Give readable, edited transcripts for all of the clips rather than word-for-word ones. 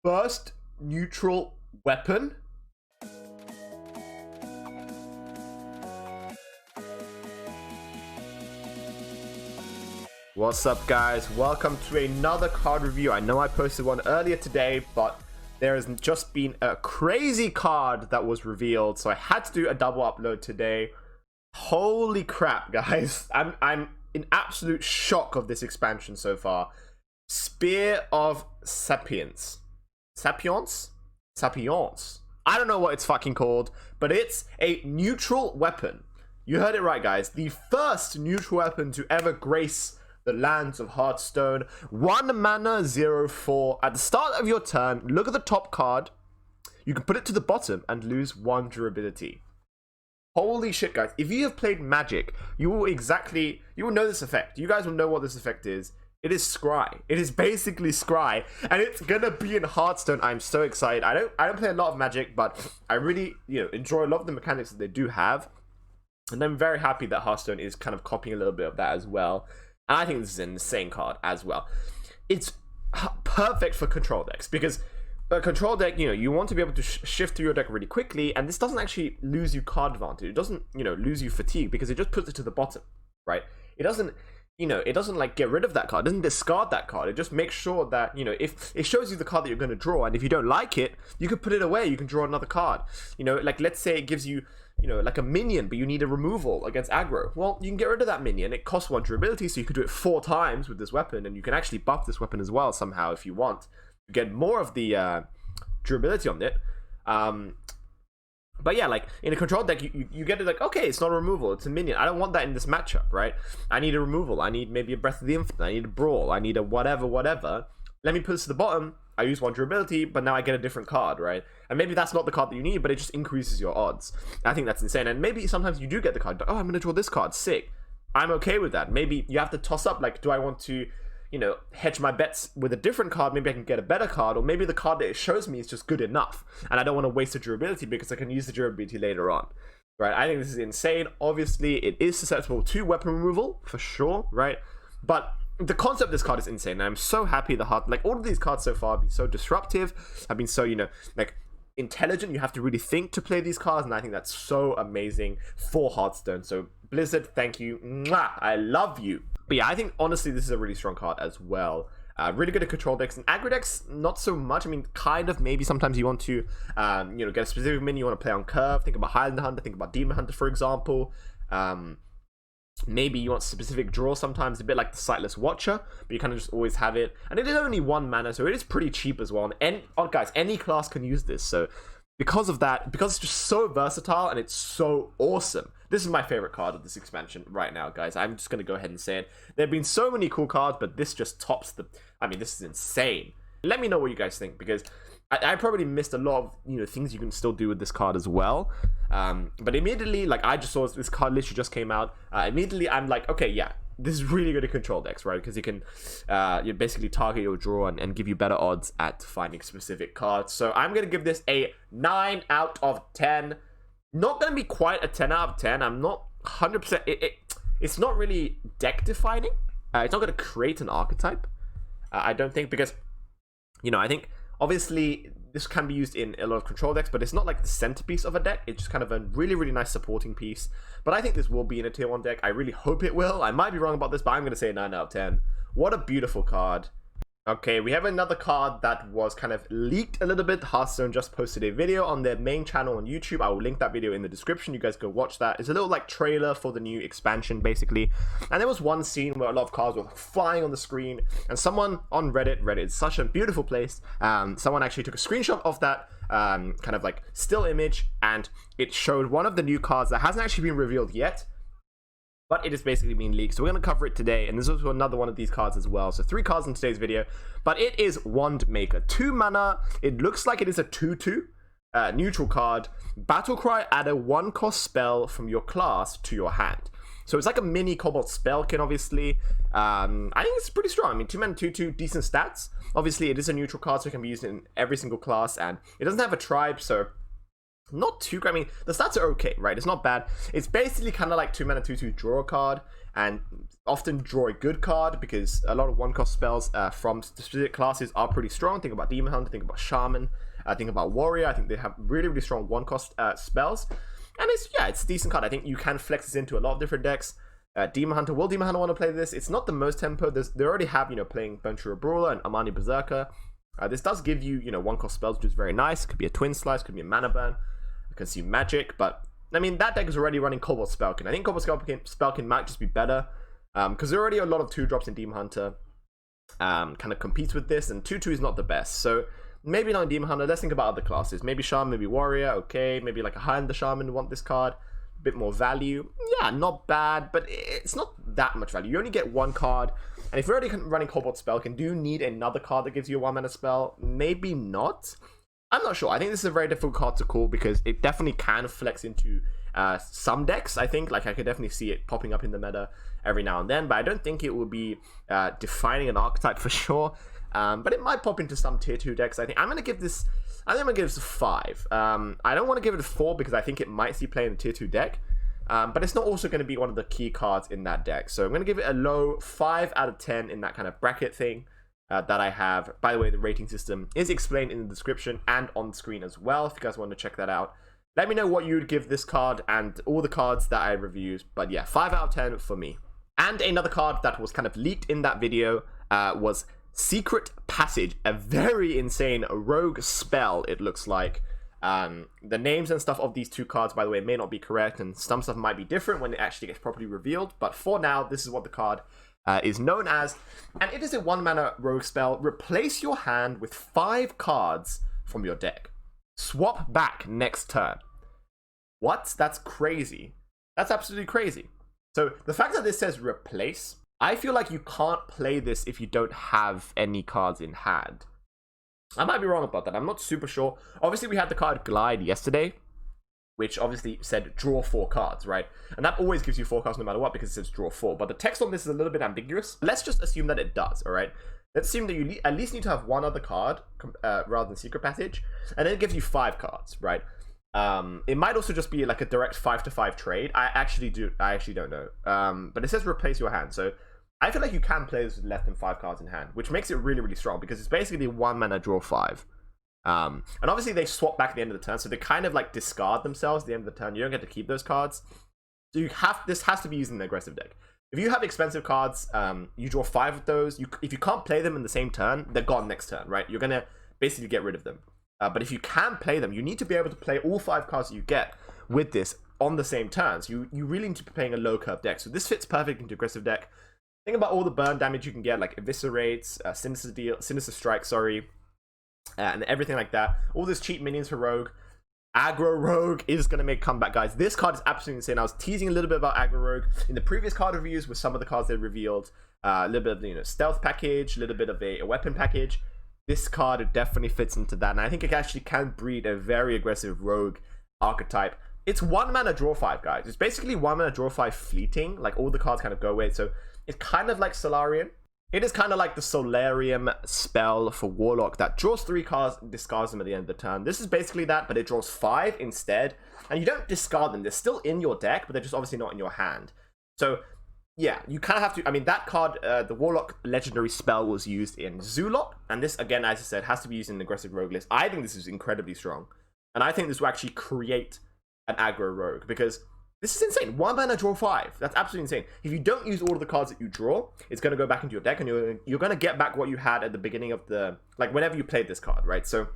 first neutral weapon. What's up, guys? Welcome to another card review. I know I posted one earlier today, but there has just been a crazy card that was revealed, so I had to do a double upload today. Holy crap, guys. I'm in absolute shock of this expansion so far. Spear of Sapience. Sapience? Sapience. I don't know what it's fucking called, but it's a neutral weapon. You heard it right, guys. The first neutral weapon to ever grace the lands of Hearthstone. 1 mana, 0/4. At the start of your turn, look at the top card. You can put it to the bottom and lose 1 durability. Holy shit, guys. If you have played Magic, you will know this effect. You guys will know what this effect is. It is Scry. It is basically Scry, and it's gonna be in Hearthstone. I'm so excited. I don't play a lot of Magic, but I really, enjoy a lot of the mechanics that they do have. And I'm very happy that Hearthstone is kind of copying a little bit of that as well. And I think this is an insane card as well. It's perfect for control decks because a control deck, you want to be able to shift through your deck really quickly, and this doesn't actually lose you card advantage. It doesn't, lose you fatigue because it just puts it to the bottom, right? It doesn't, it doesn't like get rid of that card. It doesn't discard that card. It just makes sure that, if it shows you the card that you're going to draw, and if you don't like it, you can put it away. You can draw another card. Like let's say it gives you, like a minion, but you need a removal against aggro. Well, you can get rid of that minion. It costs 1 durability, so you could do it 4 times with this weapon, and you can actually buff this weapon as well somehow if you want. You get more of the durability on it. But yeah, like in a control deck, you get it like, okay, it's not a removal, it's a minion. I don't want that in this matchup, right? I need a removal. I need maybe a Breath of the Infinite. I need a Brawl. I need a whatever. Let me put this to the bottom. I use 1 durability, but now I get a different card, right? And maybe that's not the card that you need, but it just increases your odds. I think that's insane. And maybe sometimes you do get the card, oh, I'm going to draw this card, sick. I'm okay with that. Maybe you have to toss up, like, do I want to, hedge my bets with a different card? Maybe I can get a better card, or maybe the card that it shows me is just good enough, and I don't want to waste the durability because I can use the durability later on, right? I think this is insane. Obviously, it is susceptible to weapon removal, for sure, right? But the concept of this card is insane, and I'm so happy all of these cards so far have been so disruptive, have been so, intelligent. You have to really think to play these cards, and I think that's so amazing for Hearthstone. So Blizzard, thank you. Mwah! I love you. But yeah, I think honestly this is a really strong card as well. Really good at control decks, and aggro decks not so much. I mean, kind of, maybe sometimes you want to get a specific minion you want to play on curve. Think about Highland Hunter, think about Demon Hunter, for example. Maybe you want specific draw sometimes, a bit like the Sightless Watcher, but you kind of just always have it. And it is only 1 mana, so it is pretty cheap as well. And guys, any class can use this. So because of that, because it's just so versatile and it's so awesome, this is my favorite card of this expansion right now, guys. I'm just going to go ahead and say it. There have been so many cool cards, but this just tops this is insane. Let me know what you guys think, because I probably missed a lot of things you can still do with this card as well. But immediately, like, I just saw this card literally just came out. Immediately I'm like, okay, yeah, this is really good at control decks, right? Because you can you basically target your draw and give you better odds at finding specific cards. So I'm gonna give this a 9 out of 10. Not gonna be quite a 10 out of 10. I'm not 100%. It's not really deck defining. It's not gonna create an archetype, I don't think, because I think obviously this can be used in a lot of control decks, but it's not like the centerpiece of a deck. It's just kind of a really, really nice supporting piece. But I think this will be in a tier 1 deck. I really hope it will. I might be wrong about this, but I'm going to say a 9 out of 10. What a beautiful card. Okay, we have another card that was kind of leaked a little bit. Hearthstone just posted a video on their main channel on YouTube. I will link that video in the description. You guys go watch that. It's a little like trailer for the new expansion, basically. And there was one scene where a lot of cards were flying on the screen, and someone on Reddit is such a beautiful place, someone actually took a screenshot of that kind of like still image, and it showed one of the new cards that hasn't actually been revealed yet, but it is basically being leaked. So we're going to cover it today, and there's also another one of these cards as well. So 3 cards in today's video, but it is Wand Maker. 2 mana. It looks like it is a 2/2 neutral card. Battle Cry, add a 1-cost spell from your class to your hand. So it's like a mini Cobalt Spellkin, obviously. I think it's pretty strong. I mean, 2 mana, 2/2, decent stats. Obviously, it is a neutral card, so it can be used in every single class, and it doesn't have a tribe, so not too great. I mean, the stats are okay, right? It's not bad. It's basically kind of like 2 mana 2/2 draw a card, and often draw a good card because a lot of 1-cost spells from specific classes are pretty strong. Think about Demon Hunter, think about Shaman, think about Warrior. I think they have really, really strong 1-cost spells, and it's a decent card. I think you can flex this into a lot of different decks. Demon Hunter, will Demon Hunter want to play this? It's not the most tempo. They already have, playing Ventura Brawler and Amani Berserker. This does give you, 1-cost spells, which is very nice. Could be a Twin Slice, could be a Mana Burn, consume magic, but I mean, that deck is already running Cobalt Spellkin. I think Cobalt Spellkin might just be better, because there are already a lot of 2-drops in Demon Hunter, kind of competes with this, and 2/2 is not the best. So maybe not in Demon Hunter. Let's think about other classes. Maybe Shaman, maybe Warrior. Okay, maybe like a Highlander Shaman want this card. A bit more value. Yeah, not bad, but it's not that much value. You only get 1 card, and if you're already running Cobalt Spellkin, do you need another card that gives you a 1-mana spell? Maybe not. I'm not sure. I think this is a very difficult card to call because it definitely can flex into some decks. I think, like, I could definitely see it popping up in the meta every now and then, but I don't think it will be defining an archetype for sure. But it might pop into some tier 2 decks. I think I'm gonna give this a 5. I don't want to give it a 4 because I think it might see play in a tier 2 deck. But it's not also going to be one of the key cards in that deck. So I'm going to give it a low 5 out of 10 in that kind of bracket thing that I have. By the way, the rating system is explained in the description and on screen as well, if you guys want to check that out. Let me know what you would give this card and all the cards that I reviewed. But yeah, 5 out of 10 for me. And another card that was kind of leaked in that video was Secret Passage, a very insane rogue spell, it looks like. The names and stuff of these 2 cards, by the way, may not be correct, and some stuff might be different when it actually gets properly revealed, but for now, this is what the card is known as, and it is a 1-mana rogue spell. Replace your hand with 5 cards from your deck. Swap back next turn. What? That's crazy. That's absolutely crazy. So the fact that this says replace, I feel like you can't play this if you don't have any cards in hand. I might be wrong about that. I'm not super sure. Obviously, we had the card Glide yesterday, which obviously said draw 4 cards, right? And that always gives you 4 cards no matter what because it says draw 4. But the text on this is a little bit ambiguous. Let's just assume that it does, all right? Let's assume that you at least need to have 1 other card rather than Secret Passage, and then it gives you 5 cards, right? It might also just be like a direct 5-to-5 trade. I actually don't know. But it says replace your hand, so I feel like you can play this with less than 5 cards in hand, which makes it really, really strong because it's basically 1-mana draw 5. And obviously they swap back at the end of the turn, so they kind of like discard themselves at the end of the turn. You don't get to keep those cards. So this has to be used in an aggressive deck. If you have expensive cards, you draw 5 of those. If you can't play them in the same turn, they're gone next turn, right? You're gonna basically get rid of them. But if you can play them, you need to be able to play all 5 cards that you get with this on the same turns. You really need to be playing a low curve deck. So this fits perfect into aggressive deck. Think about all the burn damage you can get, like Eviscerates, Sinister Strike, and everything like that. All those cheap minions for Rogue. Aggro Rogue is going to make a comeback, guys. This card is absolutely insane. I was teasing a little bit about Aggro Rogue in the previous card reviews with some of the cards they revealed. A little bit of stealth package, a little bit of a weapon package. This card definitely fits into that, and I think it actually can breed a very aggressive Rogue archetype. It's 1-mana draw 5, guys. It's basically 1-mana draw 5 fleeting. Like, all the cards kind of go away, so it's kind of like Solarium. It is kind of like the Solarium spell for Warlock that draws 3 cards and discards them at the end of the turn. This is basically that, but it draws 5 instead. And you don't discard them. They're still in your deck, but they're just obviously not in your hand. So, yeah, you kind of have to... I mean, that card, the Warlock legendary spell was used in Zoolock. And this, again, as I said, has to be used in an aggressive rogue list. I think this is incredibly strong. And I think this will actually create an aggro rogue, because... this is insane. 1-mana draw 5. That's absolutely insane. If you don't use all of the cards that you draw, it's going to go back into your deck, and you're going to get back what you had at the beginning of the... like, whenever you played this card, right? So,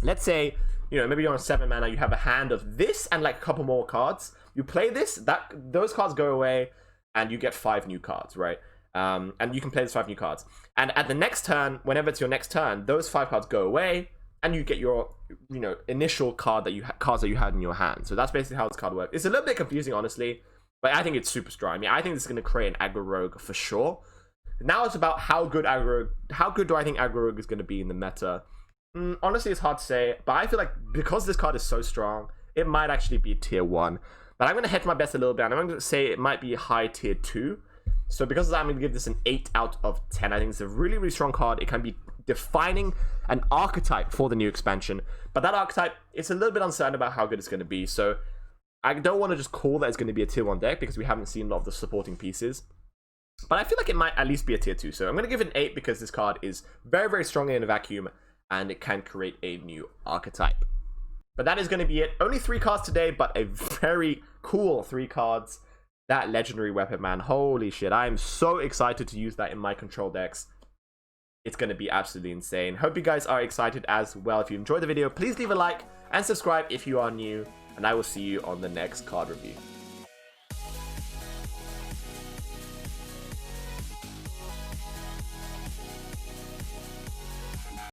let's say, maybe you're on 7-mana, you have a hand of this and, like, a couple more cards. You play this, those cards go away, and you get 5 new cards, right? And you can play those 5 new cards. And at the next turn, whenever it's your next turn, those 5 cards go away, and you get your, initial cards that you had in your hand. So that's basically how this card works. It's a little bit confusing, honestly, but I think it's super strong. I mean, I think this is going to create an aggro rogue for sure. Now it's about how good do I think aggro rogue is going to be in the meta? Honestly, it's hard to say, but I feel like because this card is so strong, it might actually be tier 1. But I'm going to hedge my bets a little bit, and I'm going to say it might be high tier 2. So because of that, I'm going to give this an 8 out of 10. I think it's a really, really strong card. It can be defining an archetype for the new expansion. But that archetype, it's a little bit uncertain about how good it's going to be. So I don't want to just call that it's going to be a tier 1 deck because we haven't seen a lot of the supporting pieces. But I feel like it might at least be a tier 2. So I'm going to give it an 8 because this card is very, very strong in a vacuum and it can create a new archetype. But that is going to be it. Only 3 cards today, but a very cool 3 cards. That legendary weapon, man. Holy shit. I am so excited to use that in my control decks. It's going to be absolutely insane. Hope you guys are excited as well. If you enjoyed the video, please leave a like and subscribe if you are new. And I will see you on the next card review.